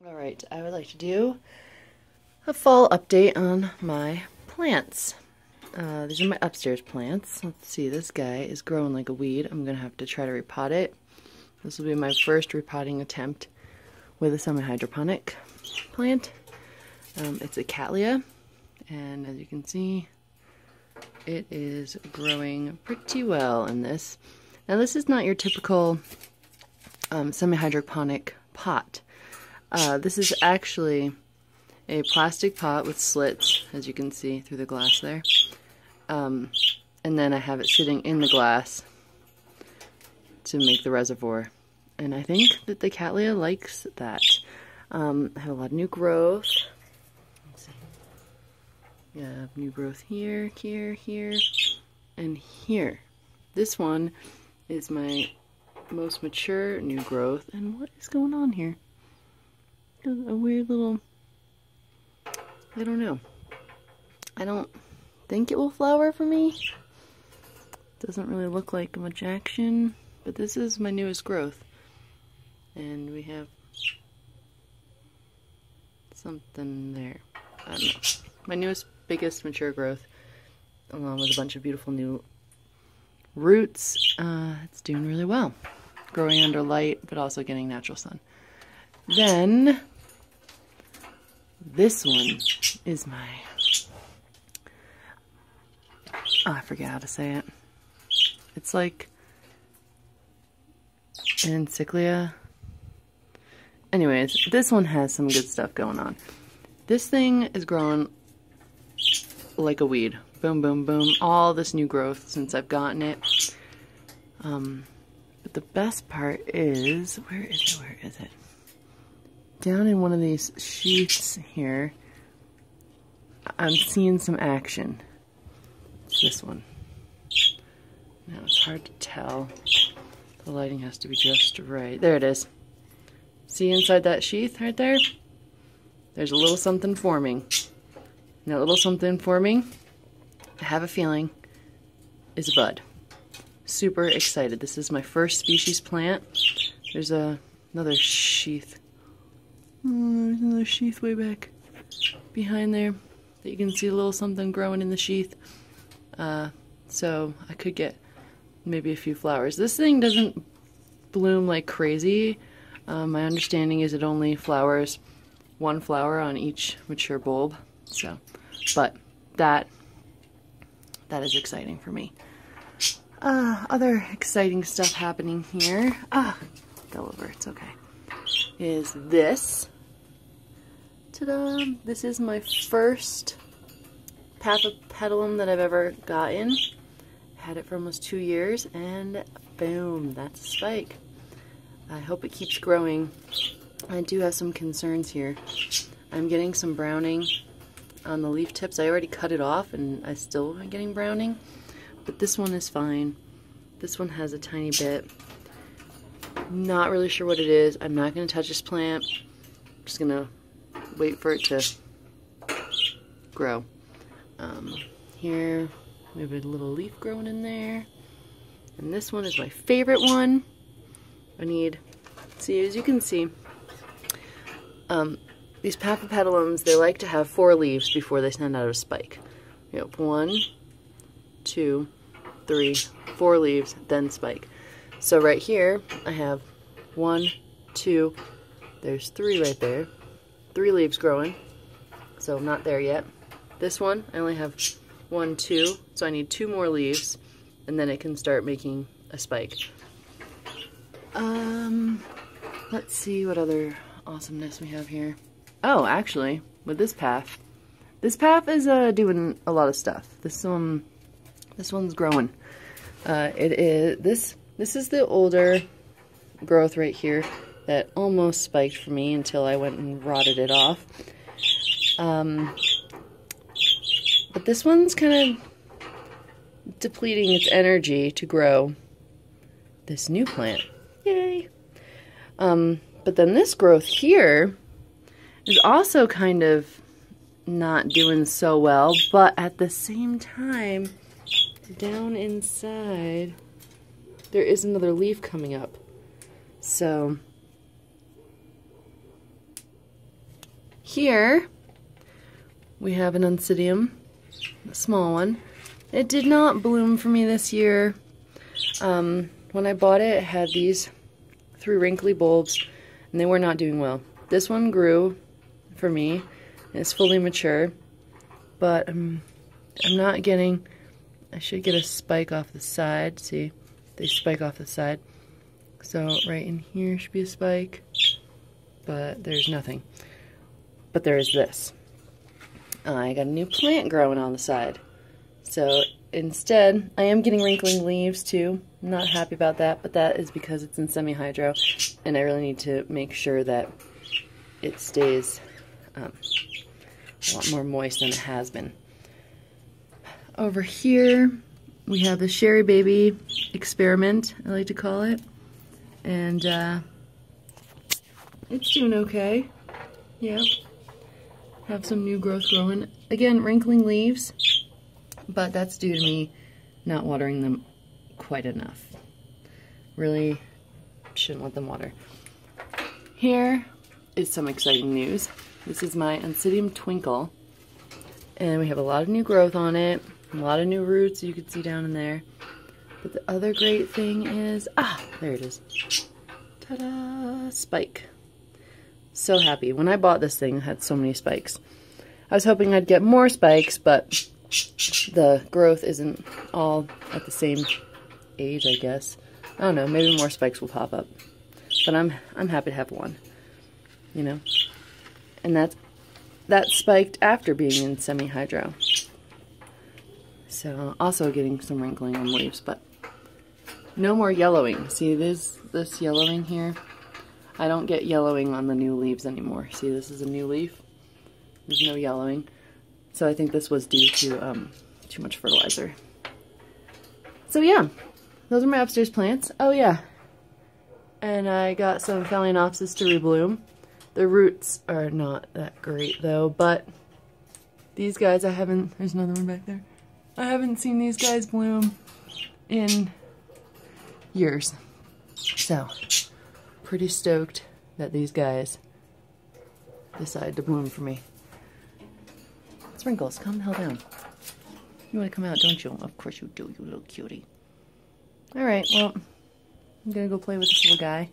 Alright, I would like to do a fall update on my plants. These are my upstairs plants. Let's see, this guy is growing like a weed. I'm going to have to try to repot it. This will be my first repotting attempt with a semi-hydroponic plant. It's a cattleya, and as you can see, it is growing pretty well in this. Now this is not your typical semi-hydroponic pot. This is actually a plastic pot with slits, as you can see through the glass there. And then I have it sitting in the glass to make the reservoir. And I think that the cattleya likes that. I have a lot of new growth. Let's see. Yeah, new growth here, here, here, and here. This one is my most mature new growth. And what is going on here? A weird little, I don't know. I don't think it will flower for me. Doesn't really look like much action, but this is my newest growth. And we have something there. I don't know. My newest, biggest mature growth, along with a bunch of beautiful new roots. It's doing really well. Growing under light, but also getting natural sun. Then, this one is my, I forget how to say it. It's like an encyclia. Anyways, this one has some good stuff going on. This thing is growing like a weed. Boom, boom, boom. All this new growth since I've gotten it. But the best part is, where is it? Where is it? Down in one of these sheaths here, I'm seeing some action. It's this one. Now it's hard to tell. The lighting has to be just right. There it is. See inside that sheath right there? There's a little something forming. And that little something forming, I have a feeling, is a bud. Super excited. This is my first species plant. There's another sheath. There's another sheath way back behind there that you can see a little something growing in the sheath. So I could get maybe a few flowers. This thing doesn't bloom like crazy. My understanding is it only flowers one flower on each mature bulb. So, but that is exciting for me. Other exciting stuff happening here. Fell over, it's okay. Is this. Ta-da! This is my first Paphipetalum that I've ever gotten. Had it for almost 2 years, and boom, that's a spike. I hope it keeps growing. I do have some concerns here. I'm getting some browning on the leaf tips. I already cut it off, and I still am getting browning, but this one is fine. This one has a tiny bit. Not really sure what it is. I'm not going to touch this plant. I'm just going to wait for it to grow. Here we have a little leaf growing in there. And this one is my favorite one. See, as you can see, these Paphipetalums, they like to have 4 leaves before they send out a spike. You know, 1, 2, 3, 4 leaves, then spike. So right here, I have 1, 2, there's 3 right there. 3 leaves growing, so I'm not there yet. This one, I only have 1, 2, so I need 2 more leaves, and then it can start making a spike. Let's see what other awesomeness we have here. Oh, actually, with this path is doing a lot of stuff. This one's growing. This is the older growth right here that almost spiked for me until I went and rotted it off. But this one's kind of depleting its energy to grow this new plant. Yay! But then this growth here is also kind of not doing so well, but at the same time, down inside, there is another leaf coming up. So Here we have an Oncidium, a small one. It did not bloom for me this year. When I bought it, it had these 3 wrinkly bulbs, and they were not doing well. This one grew for me, and it's fully mature, but I'm not getting, I should get a spike off the side. See, they spike off the side. So right in here should be a spike, but there's nothing. But there is this. I got a new plant growing on the side. So instead, I am getting wrinkling leaves too. I'm not happy about that, but that is because it's in semi-hydro, and I really need to make sure that it stays a lot more moist than it has been. Over here, we have the Sherry Baby experiment, I like to call it, and it's doing okay. Yep. Have some new growth growing. Again, wrinkling leaves, but that's due to me not watering them quite enough. Really shouldn't let them water. Here is some exciting news. This is my Oncidium Twinkle, and we have a lot of new growth on it, a lot of new roots you can see down in there. But the other great thing is, there it is. Ta-da! Spike. So happy. When I bought this thing, it had so many spikes. I was hoping I'd get more spikes, but the growth isn't all at the same age, I guess. I don't know, maybe more spikes will pop up. But I'm happy to have one, you know. And that spiked after being in semi-hydro. So also getting some wrinkling on leaves, but no more yellowing. See this yellowing here? I don't get yellowing on the new leaves anymore. See, this is a new leaf. There's no yellowing. So I think this was due to too much fertilizer. So yeah, those are my upstairs plants. Oh yeah, and I got some Phalaenopsis to rebloom. The roots are not that great though, but these guys there's another one back there. I haven't seen these guys bloom in years. So, pretty stoked that these guys decided to bloom for me. Sprinkles, calm the hell down. You want to come out, don't you? Of course you do, you little cutie. Alright, well, I'm gonna go play with this little guy.